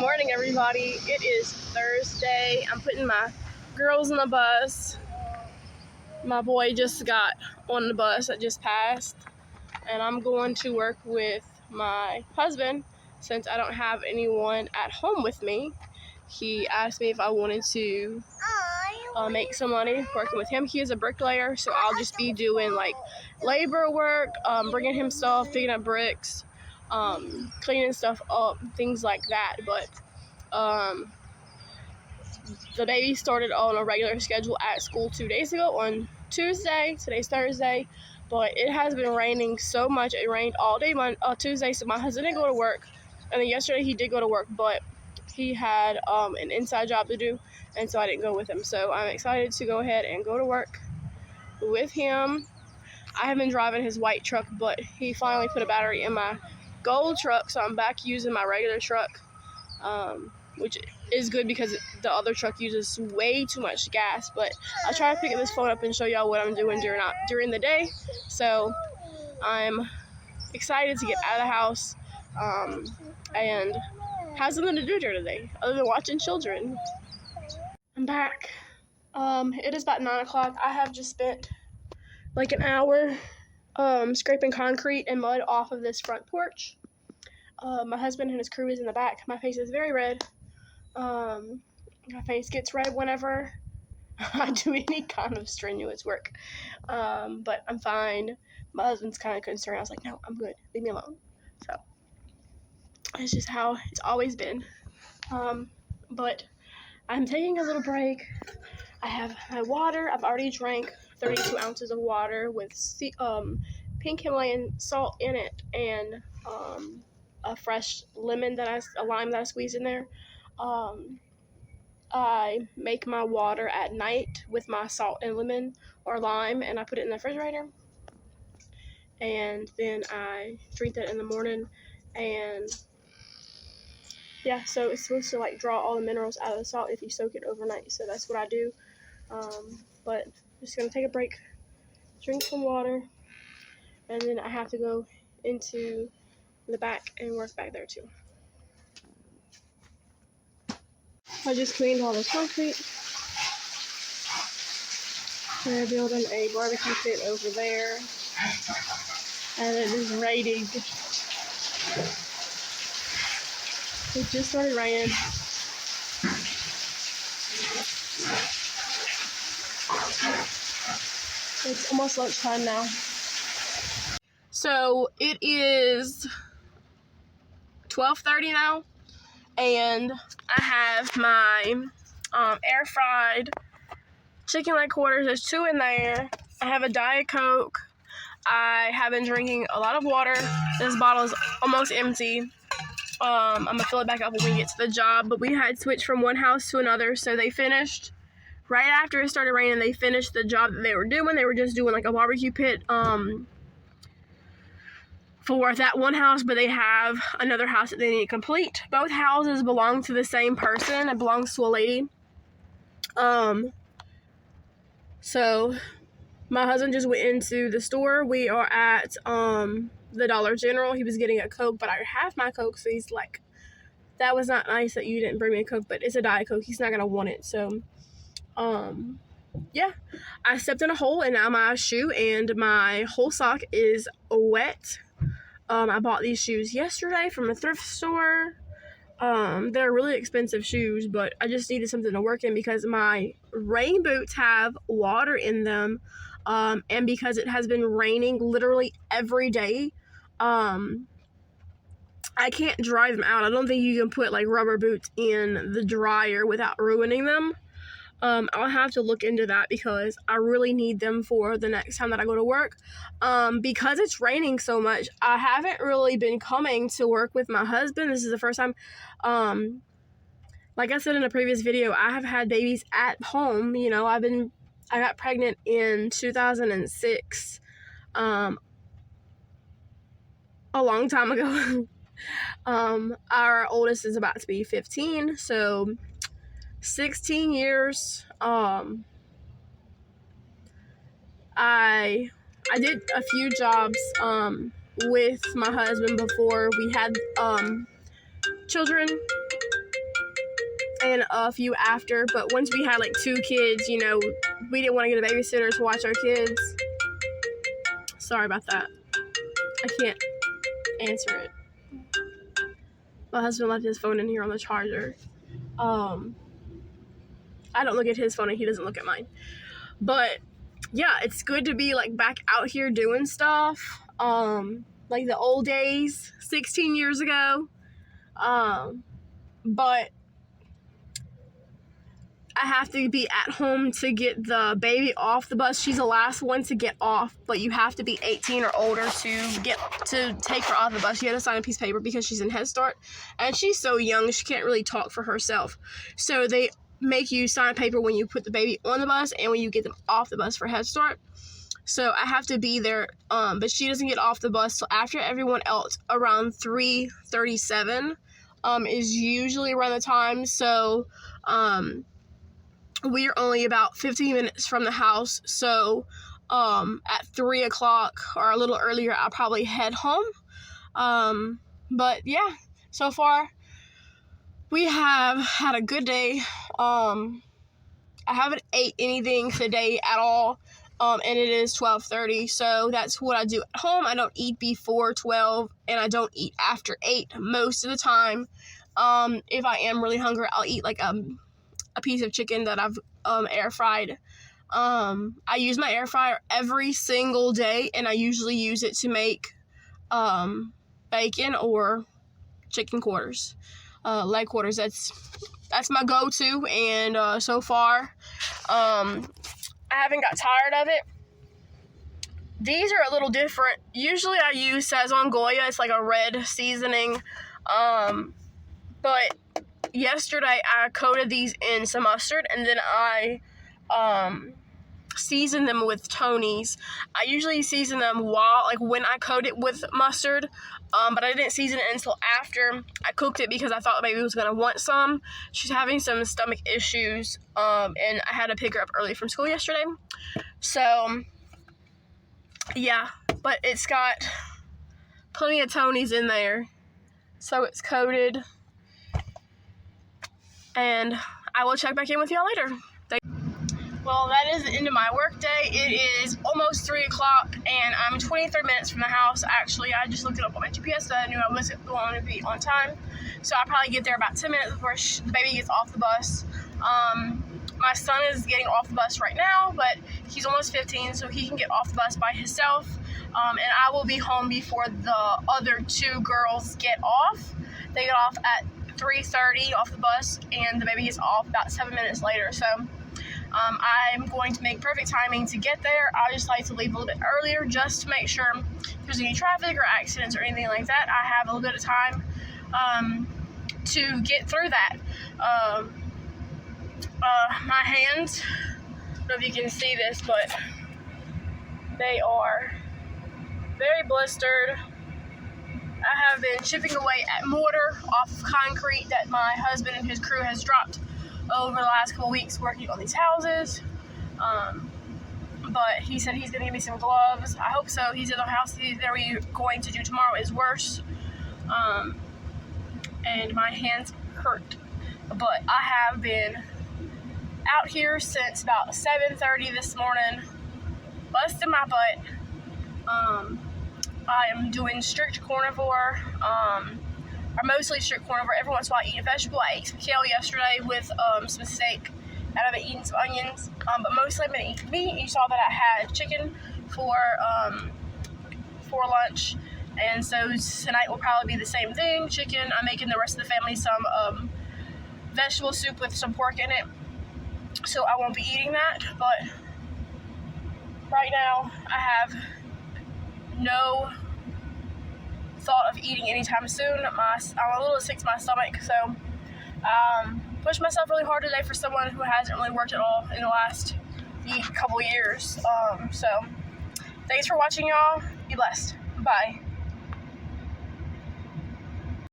morning, everybody. It is Thursday. I'm putting my girls on the bus. My boy just got on the bus that just passed, and I'm going to work with my husband since I don't have anyone at home with me. He asked me if I wanted to make some money working with him. He is a bricklayer, so I'll just be doing like labor work, bringing him stuff, picking up bricks, cleaning stuff up, things like that. But the baby started on a regular schedule at school 2 days ago on Tuesday. Today's Thursday, but it has been raining so much. It rained all day Tuesday, so my husband didn't go to work, and then yesterday he did go to work, but he had an inside job to do, and so I didn't go with him. So I'm excited to go ahead and go to work with him. I have been driving his white truck, but he finally put a battery in my gold truck, so I'm back using my regular truck, which is good because the other truck uses way too much gas. But I'll try to pick this phone up and show y'all what I'm doing during the day. So I'm excited to get out of the house and have something to do during the day other than watching children. I'm back. It is about 9 o'clock. I have just spent like an hour scraping concrete and mud off of this front porch. My husband and his crew is in the back. My face is very red. My face gets red whenever I do any kind of strenuous work. But I'm fine. My husband's kind of concerned. I was like, no, I'm good. Leave me alone. So it's just how it's always been. But I'm taking a little break. I have my water. I've already drank 32 ounces of water with pink Himalayan salt in it and a fresh lime that I squeezed in there. I make my water at night with my salt and lemon or lime, and I put it in the refrigerator. And then I drink that in the morning, and yeah, so it's supposed to like draw all the minerals out of the salt if you soak it overnight. So that's what I do. But just gonna take a break, drink some water, and then I have to go into the back and work back there too. I just cleaned all the concrete. They're building a barbecue pit over there, and it is raining. It just started raining. It's almost lunchtime now. So it is 12:30 now, and I have my air fried chicken leg quarters. There's 2 in there. I have a Diet Coke. I have been drinking a lot of water. This bottle is almost empty. I'm gonna fill it back up when we get to the job, but we had switched from one house to another, so they finished right after it started raining. They finished the job that they were doing. They were just doing like a barbecue pit for that one house, but they have another house that they need to complete. Both houses belong to the same person. It belongs to a lady. So my husband just went into the store. We are at the Dollar General. He was getting a Coke, but I have my Coke, so he's like, that was not nice that you didn't bring me a Coke, but it's a Diet Coke. He's not gonna want it. So yeah, I stepped in a hole, and now my shoe and my whole sock is wet. I bought these shoes yesterday from a thrift store. They're really expensive shoes, but I just needed something to work in because my rain boots have water in them, and because it has been raining literally every day, I can't dry them out. I don't think you can put like rubber boots in the dryer without ruining them. I'll have to look into that because I really need them for the next time that I go to work. Because it's raining so much, I haven't really been coming to work with my husband. This is the first time. Like I said in a previous video, I have had babies at home. You know, I got pregnant in 2006, a long time ago. Our oldest is about to be 15, so 16 years. I did a few jobs with my husband before we had children, and a few after. But once we had like 2 kids, you know, we didn't want to get a babysitter to watch our kids. Sorry about that. I can't answer it. My husband left his phone in here on the charger. I don't look at his phone and he doesn't look at mine. But yeah, it's good to be like back out here doing stuff. Like the old days, 16 years ago. But I have to be at home to get the baby off the bus. She's the last one to get off, but you have to be 18 or older to take her off the bus. She had to sign a piece of paper because she's in Head Start, and she's so young she can't really talk for herself. So they make you sign a paper when you put the baby on the bus and when you get them off the bus for Head Start. So I have to be there, but she doesn't get off the bus till after everyone else. Around 3:37 is usually around the time. So we are only about 15 minutes from the house. So at 3 o'clock or a little earlier, I'll probably head home. But yeah, so far we have had a good day. I haven't ate anything today at all. And it is 12:30, so that's what I do at home. I don't eat before 12, and I don't eat after 8 most of the time. If I am really hungry, I'll eat like a piece of chicken that I've air fried. I use my air fryer every single day, and I usually use it to make bacon or chicken quarters, leg quarters. That's my go-to, and so far, I haven't got tired of it. These are a little different. Usually I use Sazon Goya. It's like a red seasoning. But yesterday I coated these in some mustard, and then I seasoned them with Tony's. I usually season them when I coat it with mustard, but I didn't season it until after I cooked it because I thought the baby was going to want some. She's having some stomach issues, and I had to pick her up early from school yesterday. So, yeah, but it's got plenty of Tony's in there, so it's coated, and I will check back in with y'all later. Well, that is the end of my work day. It is almost 3 o'clock, and I'm 23 minutes from the house. Actually, I just looked it up on my GPS, so I knew I wasn't going to be on time. So I'll probably get there about 10 minutes before the baby gets off the bus. My son is getting off the bus right now, but he's almost 15, so he can get off the bus by himself. And I will be home before the other 2 girls get off. They get off at 3:30 off the bus, and the baby gets off about 7 minutes later. So I'm going to make perfect timing to get there. I just like to leave a little bit earlier just to make sure if there's any traffic or accidents or anything like that, I have a little bit of time to get through that. My hands, I don't know if you can see this, but they are very blistered. I have been chipping away at mortar off of concrete that my husband and his crew has dropped over the last couple weeks working on these houses. But he said he's going to give me some gloves. I hope so. He said the house that we're going to do tomorrow is worse. And my hands hurt. But I have been out here since about 7:30 this morning, busting my butt. I am doing strict carnivore. Or mostly strict carnivore. Every once in a while I eat a vegetable. I ate some kale yesterday with some steak, and I've been eating some onions. But mostly I've been eating meat. You saw that I had chicken for lunch, and so tonight will probably be the same thing, chicken. I'm making the rest of the family some vegetable soup with some pork in it, so I won't be eating that. But right now I have no thought of eating anytime soon. I'm a little sick to my stomach, so pushed myself really hard today for someone who hasn't really worked at all in the last couple years. So thanks for watching, y'all. Be blessed. Bye.